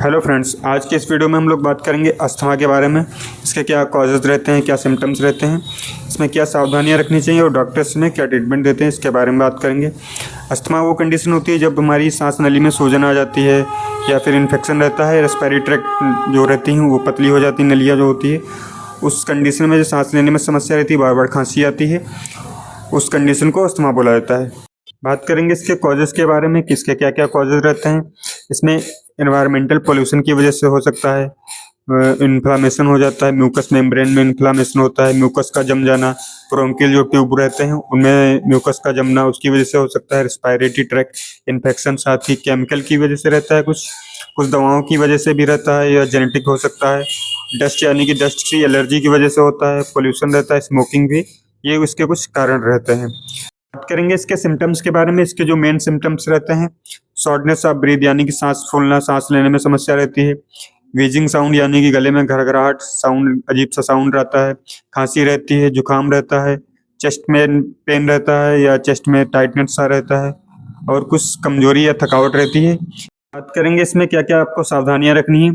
Hello friends, आज के इस वीडियो में हम लोग बात करेंगे अस्थमा के बारे में। इसके क्या कॉजेज़ रहते हैं, क्या सिम्टम्स रहते हैं, इसमें क्या सावधानियां रखनी चाहिए और डॉक्टर्स में क्या ट्रीटमेंट देते हैं, इसके बारे में बात करेंगे। अस्थमा वो कंडीशन होती है जब हमारी सांस नली में सूजन आ जाती है या फिर इन्फेक्शन रहता है, रेस्पिरेटरी ट्रैक्ट जो रहती हैं वो पतली हो जाती है, नलियाँ जो होती है उस कंडीशन में जो सांस लेने में समस्या रहती है, बार बार खांसी आती है, उस कंडीशन को अस्थमा बोला जाता है। बात करेंगे इसके कॉजेज़ के बारे में, किसके क्या क्या कॉजेज़ रहते हैं। इसमें एनवायरमेंटल पोल्यूशन की वजह से हो सकता है, इन्फ्लामेशन हो जाता है, म्यूकस मेम्ब्रेन में इन्फ्लामेशन होता है, म्यूकस का जम जाना, ब्रोंकियल जो ट्यूब रहते हैं उनमें म्यूकस का जमना उसकी वजह से हो सकता है, रेस्पिरेटरी ट्रैक्ट इन्फेक्शन, साथ ही केमिकल की वजह से रहता है, कुछ दवाओं की वजह से भी रहता है या जेनेटिक हो सकता है, डस्ट यानी कि डस्ट की एलर्जी की वजह से होता है, पोल्यूशन रहता है, स्मोकिंग भी, ये इसके कुछ कारण रहते हैं। बात करेंगे इसके सिम्टम्स के बारे में। इसके जो मेन सिम्टम्स रहते हैं, शॉर्टनेस ऑफ ब्रीथ यानी कि सांस फूलना, सांस लेने में समस्या रहती है, व्हीजिंग साउंड यानी कि गले में घरघराहट साउंड, अजीब सा साउंड रहता है, खांसी रहती है, जुकाम रहता है, चेस्ट में पेन रहता है या चेस्ट में टाइटनेस सा रहता है और कुछ कमजोरी या थकावट रहती है। बात करेंगे इसमें क्या क्या आपको सावधानियां रखनी है।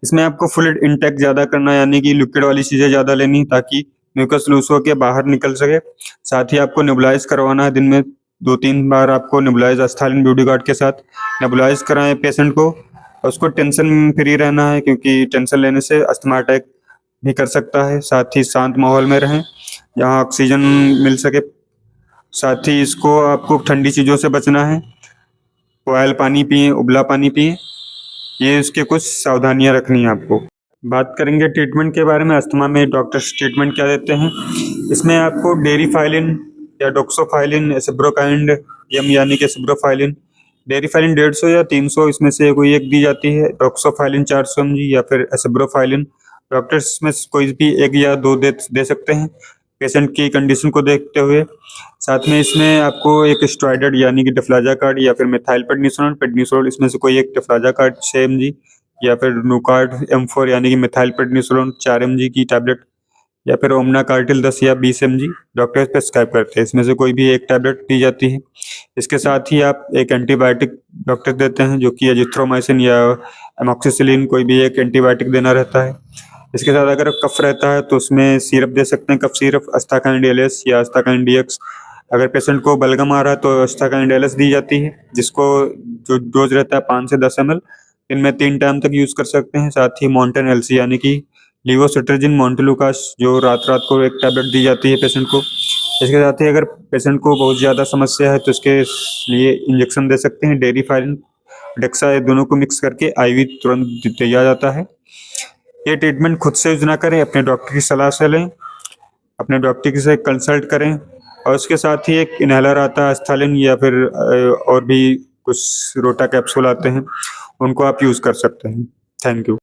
इसमें आपको फ्लूइड इंटेक ज़्यादा करना यानी कि लिक्विड वाली चीज़ें ज़्यादा लेनी ताकि म्यूकस लूज होकर बाहर निकल सके। साथ ही आपको नेबुलाइज करवाना है, दिन में 2-3 बार आपको नेबुलाइज एस्थालिन ब्यूटी गार्ड के साथ नेबुलाइज कराएं पेशेंट को। और उसको टेंशन फ्री रहना है क्योंकि टेंशन लेने से अस्थमा अटैक भी कर सकता है। साथ ही शांत माहौल में रहें जहाँ ऑक्सीजन मिल सके। साथ ही इसको आपको ठंडी चीज़ों से बचना है, बॉयल पानी पिएं, उबला पानी पिएं, ये इसके कुछ सावधानियां रखनी है आपको। बात करेंगे ट्रीटमेंट के बारे में। अस्थमा में डॉक्टर्स ट्रीटमेंट क्या देते हैं। इसमें आपको डेरिफाइलिन या डोक्सोफाइलिन, एसिब्रोकाइंड यम यानी कि एसिब्रोफाइलिन, डेरिफाइलिन 150 या 300 इसमें से कोई एक दी जाती है, डोक्सोफाइलिन 400 mg या फिर एसिब्रोफाइलिन। डॉक्टर्स में कोई भी एक या दो दे सकते हैं पेशेंट की कंडीशन को देखते हुए। साथ में इसमें आपको एक स्टेरॉइड यानी कि डिफ्लाजाकार्ड या फिर मिथाइल पेडनिसोलोन इसमें से कोई एक डिफ्लाजाकार्ड 6 mg या फिर नूकार्ड M4 यानी कि मिथाइल पेडनिसोलोन 4 mg की टैबलेट या फिर ओमना कार्टिल 10 या 20 mg डॉक्टर प्रेस्क्राइब करते हैं, इसमें से कोई भी एक टैबलेट दी जाती है। इसके साथ ही आप एक एंटीबायोटिक डॉक्टर देते हैं जो कि एजिथ्रोमाइसिन या एमॉक्सिसिलिन, कोई भी एक एंटीबायोटिक देना रहता है। इसके साथ अगर कफ रहता है तो उसमें सिरप दे सकते हैं, कफ सिरप अस्ताकाइन DLS या अस्ताकाइन DX। अगर पेशेंट को बलगम आ रहा है तो अस्ताकाइन DLS दी जाती है, जिसको जो डोज रहता है 5 से 10 ml, इनमें 3 टाइम तक यूज़ कर सकते हैं। साथ ही मॉन्टेन LC यानी कि लीवोसिट्राजिन मोंटेलुकास जो रात रात को एक टैबलेट दी जाती है पेशेंट को। इसके साथ ही अगर पेशेंट को बहुत ज़्यादा समस्या है तो इसके लिए इंजेक्शन दे सकते हैं, डेरिफाइलिन डेक्सा, ये दोनों को मिक्स करके IV तुरंत दिया जाता है। ये ट्रीटमेंट खुद से यूज ना करें, अपने डॉक्टर की सलाह से लें, अपने डॉक्टर से कंसल्ट करें। और उसके साथ ही एक इनहेलर आता है एस्थालिन या फिर और भी कुछ रोटा कैप्सूल आते हैं, उनको आप यूज़ कर सकते हैं। Thank you.